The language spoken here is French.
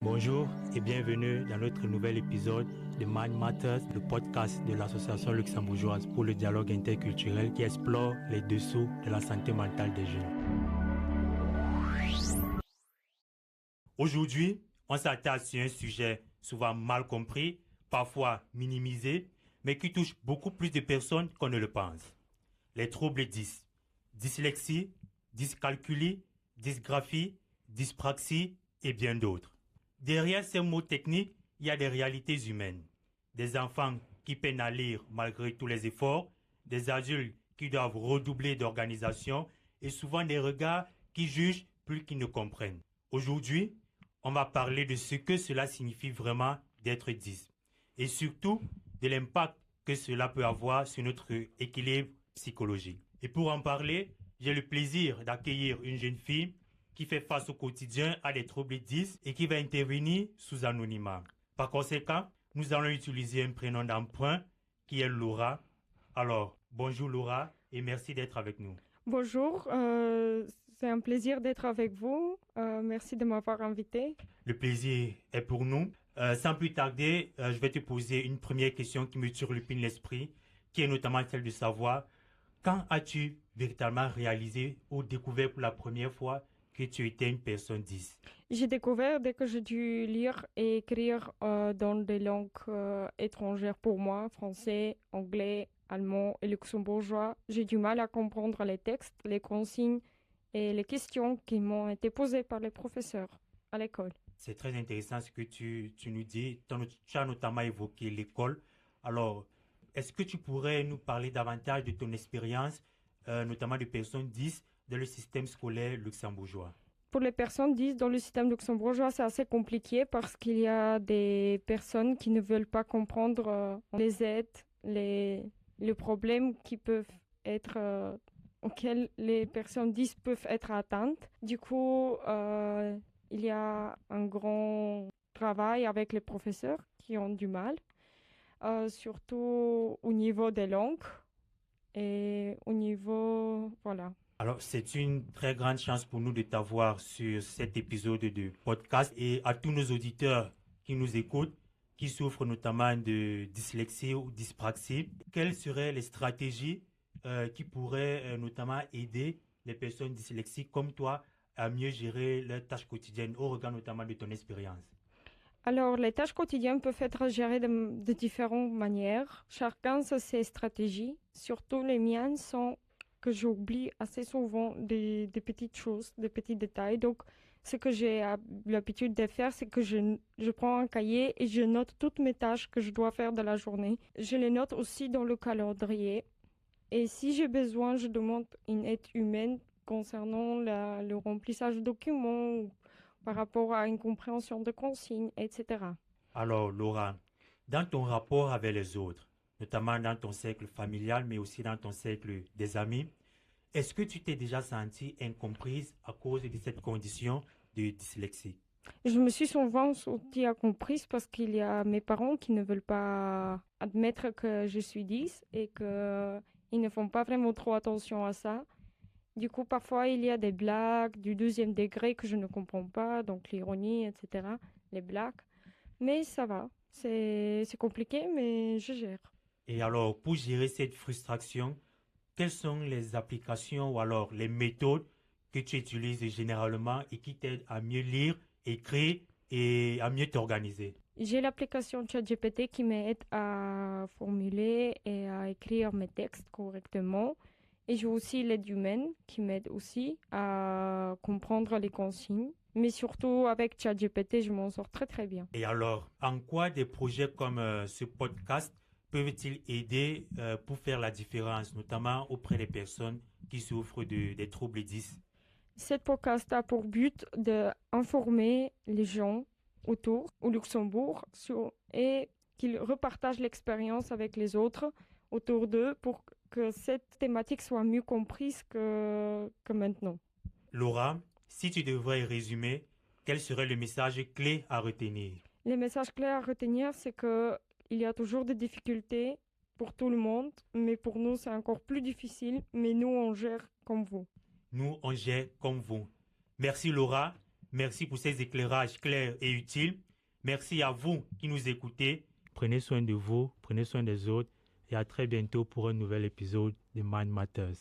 Bonjour et bienvenue dans notre nouvel épisode de Mind Matters, le podcast de l'Association luxembourgeoise pour le dialogue interculturel qui explore les dessous de la santé mentale des jeunes. Aujourd'hui, on s'attache sur un sujet souvent mal compris, parfois minimisé, mais qui touche beaucoup plus de personnes qu'on ne le pense. Les troubles 10, dyslexie, dyscalculie, dysgraphie, dyspraxie et bien d'autres. Derrière ces mots techniques, il y a des réalités humaines. Des enfants qui peinent à lire malgré tous les efforts, des adultes qui doivent redoubler d'organisation et souvent des regards qui jugent plus qu'ils ne comprennent. Aujourd'hui, on va parler de ce que cela signifie vraiment d'être 10 et surtout de l'impact que cela peut avoir sur notre équilibre psychologique. Et pour en parler, j'ai le plaisir d'accueillir une jeune fille qui fait face au quotidien à des troubles 10 et qui va intervenir sous anonymat. Par conséquent, nous allons utiliser un prénom d'emprunt qui est Laura. Alors, bonjour Laura et merci d'être avec nous. Bonjour, c'est un plaisir d'être avec vous. Merci de m'avoir invité. Le plaisir est pour nous. Sans plus tarder, je vais te poser une première question qui me turlupine l'esprit, qui est notamment celle de savoir quand as-tu véritablement réalisé ou découvert pour la première fois que tu étais une personne 10? J'ai découvert dès que j'ai dû lire et écrire dans des langues étrangères pour moi, français, anglais, allemand et luxembourgeois. J'ai du mal à comprendre les textes, les consignes et les questions qui m'ont été posées par les professeurs à l'école. C'est très intéressant ce que tu nous dis. Tu as notamment évoqué l'école. Alors, est-ce que tu pourrais nous parler davantage de ton expérience, notamment de personnes 10 dans le système scolaire luxembourgeois? Pour les personnes 10 dans le système luxembourgeois, c'est assez compliqué parce qu'il y a des personnes qui ne veulent pas comprendre les aides, les problèmes qui peuvent être auxquels les personnes 10 peuvent être atteintes. Du coup, il y a un grand travail avec les professeurs qui ont du mal, surtout au niveau des langues et au niveau, voilà. Alors, c'est une très grande chance pour nous de t'avoir sur cet épisode de podcast et à tous nos auditeurs qui nous écoutent, qui souffrent notamment de dyslexie ou dyspraxie. Quelles seraient les stratégies qui pourraient notamment aider les personnes dyslexiques comme toi à mieux gérer leurs tâches quotidiennes au regard notamment de ton expérience? Alors, les tâches quotidiennes peuvent être gérées de différentes manières. Chacun a ses stratégies. Surtout les miennes sont que j'oublie assez souvent des petites choses, des petits détails. Donc, ce que j'ai l'habitude de faire, c'est que je prends un cahier et je note toutes mes tâches que je dois faire de la journée. Je les note aussi dans le calendrier. Et si j'ai besoin, je demande une aide humaine concernant le remplissage de documents ou par rapport à une compréhension de consignes, etc. Alors, Laura, dans ton rapport avec les autres, notamment dans ton cercle familial, mais aussi dans ton cercle des amis, est-ce que tu t'es déjà sentie incomprise à cause de cette condition de dyslexie? Je me suis souvent sentie incomprise parce qu'il y a mes parents qui ne veulent pas admettre que je suis 10 et que ils ne font pas vraiment trop attention à ça. Du coup, parfois, il y a des blagues du deuxième degré que je ne comprends pas, donc l'ironie, etc., les blagues. Mais ça va. C'est compliqué, mais je gère. Et alors, pour gérer cette frustration, quelles sont les applications ou alors les méthodes que tu utilises généralement et qui t'aident à mieux lire, écrire et à mieux t'organiser? J'ai l'application ChatGPT qui m'aide à formuler et à écrire mes textes correctement. Et j'ai aussi l'aide humaine qui m'aide aussi à comprendre les consignes. Mais surtout avec ChatGPT, je m'en sors très très bien. Et alors, en quoi des projets comme ce podcast peuvent-ils aider pour faire la différence, notamment auprès des personnes qui souffrent des troubles 10? Cette podcast a pour but d'informer les gens autour au Luxembourg et qu'ils repartagent l'expérience avec les autres autour d'eux pour que cette thématique soit mieux comprise que maintenant. Laura, si tu devrais résumer, quel serait le message clé à retenir? Les messages clés à retenir, c'est que il y a toujours des difficultés pour tout le monde, mais pour nous, c'est encore plus difficile, mais nous, on gère comme vous. Nous, on gère comme vous. Merci Laura. merci pour ces éclairages clairs et utiles. Merci à vous qui nous écoutez. Prenez soin de vous, prenez soin des autres et à très bientôt pour un nouvel épisode de Mind Matters.